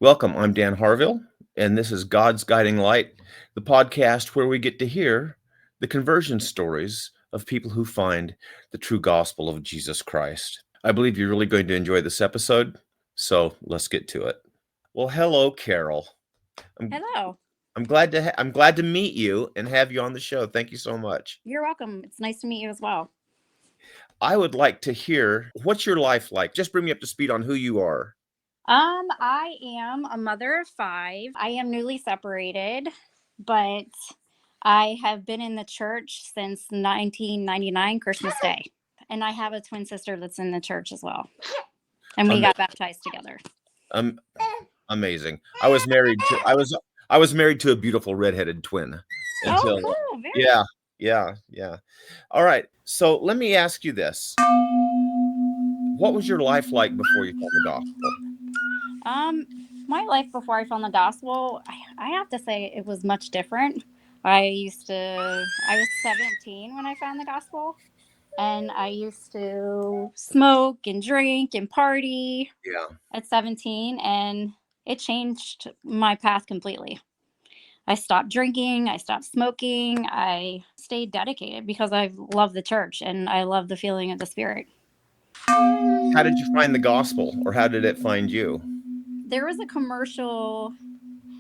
Welcome. I'm Dan Harville, and this is God's Guiding Light, the podcast where we get to hear the conversion stories of people who find the true gospel of Jesus Christ. I believe you're really going to enjoy this episode, so let's get to it. Well, hello, Karol. I'm Hello. I'm glad to meet you and have you on the show. Thank you so much. You're welcome. It's nice to meet you as well. I would like to hear what's your life like. Just bring me up to speed on who you are. I am a mother of 5. I am newly separated, but I have been in the church since 1999 Christmas Day. And I have a twin sister that's in the church as well. And we Ama- got baptized together. Um, amazing. I was married to a beautiful redheaded twin Oh, until cool. yeah, yeah. All right. So let me ask you this. What was your life like before you found the gospel? Um, my life before I found the gospel, I have to say it was much different. I was 17 when I found the gospel. And I used to smoke and drink and party Yeah. at 17, and it changed my path completely. I stopped drinking, I stopped smoking, I stayed dedicated because I love the church and I love the feeling of the Spirit. How did you find the gospel, or how did it find you? There was a commercial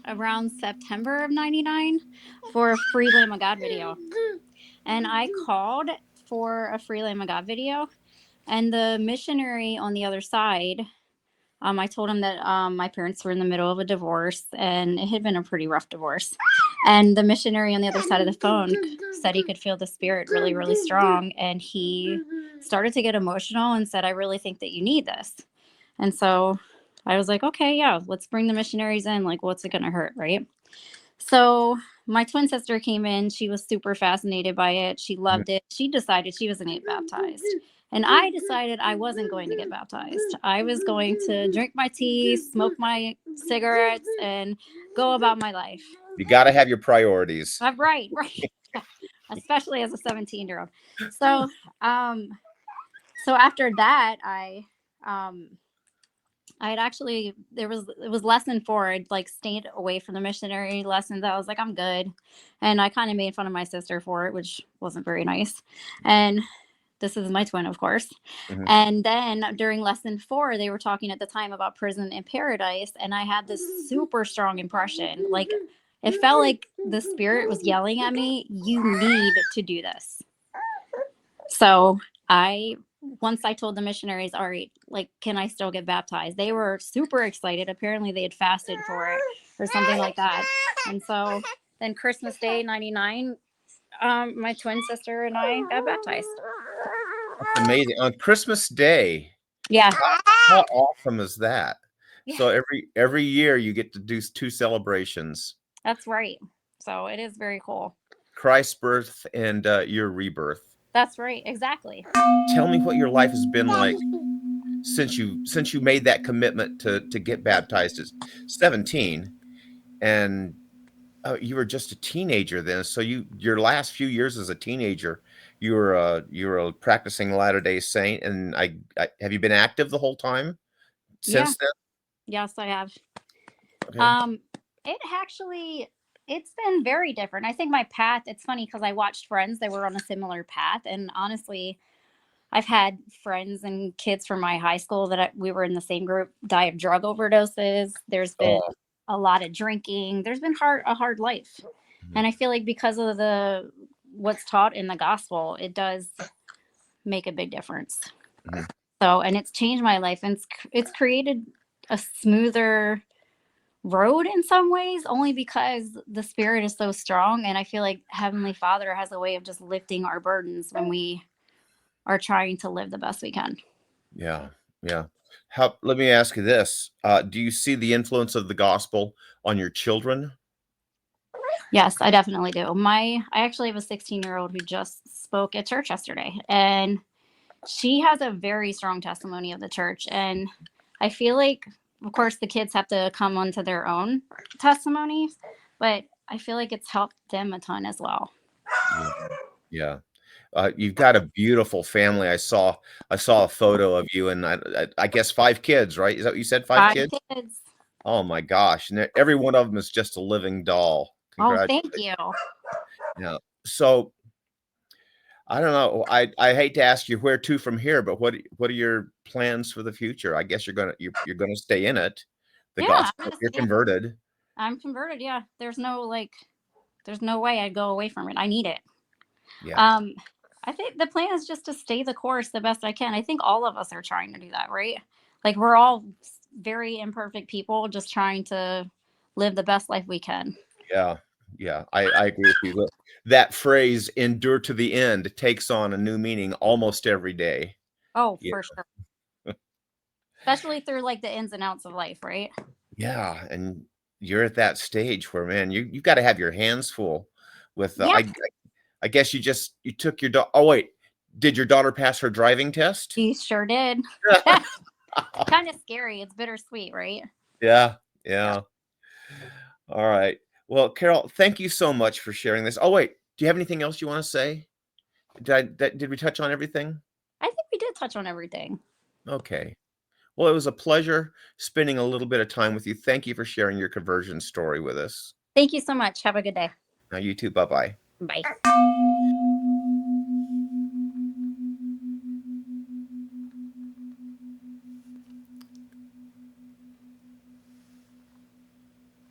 around September of 99 for a free Lamb of God video. And I called for a free Lamb of God video. And the missionary on the other side, I told him that my parents were in the middle of a divorce and it had been a pretty rough divorce. And the missionary on the other side of the phone said he could feel the Spirit really, really strong. And he started to get emotional and said, I really think that you need this. And so I was like, okay, yeah, let's bring the missionaries in. Like, what's it going to hurt, right? So my twin sister came in. She was super fascinated by it. She Mhm. loved it. She decided she was going to get baptized. And I decided I wasn't going to get baptized. I was going to drink my tea, smoke my cigarettes, and go about my life. You got to have your priorities. Right. Especially as a 17-year-old. So, um, so after that, I had actually it was lesson 4. I'd like stayed away from the missionary lessons. I was like, I'm good. And I kind of made fun of my sister for it, which wasn't very nice. And this is my twin, of course. Mhm. And then during lesson 4, they were talking at the time about prison and paradise. And I had this super strong impression. Like it felt like the Spirit was yelling at me, you need to do this. So once I told the missionaries, all right, like, can I still get baptized? They were super excited. Apparently they had fasted for it or something like that. And so then Christmas Day, 99, my twin sister and I got baptized. That's amazing. On Christmas Day, Yeah. how awesome is that? Yeah. So every year you get to do 2 celebrations. That's right. So it is very cool. Christ's birth and your rebirth. That's right. Exactly. Tell me what your life has been like since you made that commitment to get baptized at 17, and you were just a teenager then. So your last few years as a teenager, you were a practicing Latter-day Saint, and I have you been active the whole time Yeah. since then? Yes, I have. Okay. It's been very different. I think my path, it's funny because I watched friends that were on a similar path. And honestly, I've had friends and kids from my high school that we were in the same group die of drug overdoses. There's been Oh, a lot of drinking. There's been a hard life. mhm, And I feel like because of what's taught in the gospel, it does make a big difference. mhm. So, and it's changed my life, and it's created a smoother road in some ways, only because the Spirit is so strong. And I feel like Heavenly Father has a way of just lifting our burdens when we are trying to live the best we can. Yeah, yeah. Let me ask you this. Do you see the influence of the gospel on your children? Yes, I definitely do. I actually have a 16-year-old who just spoke at church yesterday, and she has a very strong testimony of the church. And I feel like, of course, the kids have to come onto their own testimonies, but I feel like it's helped them a ton as well. Yeah, yeah. You've got a beautiful family. I saw a photo of you, and I guess 5 kids, right? Is that what you said? 5 5 kids? kids. Oh my gosh, and every one of them is just a living doll. Oh, thank Congratulations. you. Yeah. So, I don't know, I hate to ask you where to from here, but what are your plans for the future? I guess you're gonna stay in it, the Yeah, I'm gospel, gonna you're stay. converted. I'm converted. Yeah, there's no way I'd go away from it. I need it. Yeah. Um, I think the plan is just to stay the course the best I can. I think all of us are trying to do that, right? Like we're all very imperfect people just trying to live the best life we can. Yeah, yeah, I agree with you. Look, that phrase "endure to the end" takes on a new meaning almost every day. Oh, Yeah, for sure. Especially through like the ins and outs of life, right? yeah, and you're at that stage where, man, you gotta have your hands full with, Yeah, I guess you took your oh, wait, did your daughter pass her driving test? you sure did. Kind of scary. It's bittersweet, right? Yeah, Yeah. yeah. All right. Well, Carol, thank you so much for sharing this. Oh, wait, do you have anything else you wanna say? Did we touch on everything? I think we did touch on everything. Okay. Well, it was a pleasure spending a little bit of time with you. Thank you for sharing your conversion story with us. Thank you so much. Have a good day. Now, you too. Bye bye. Bye.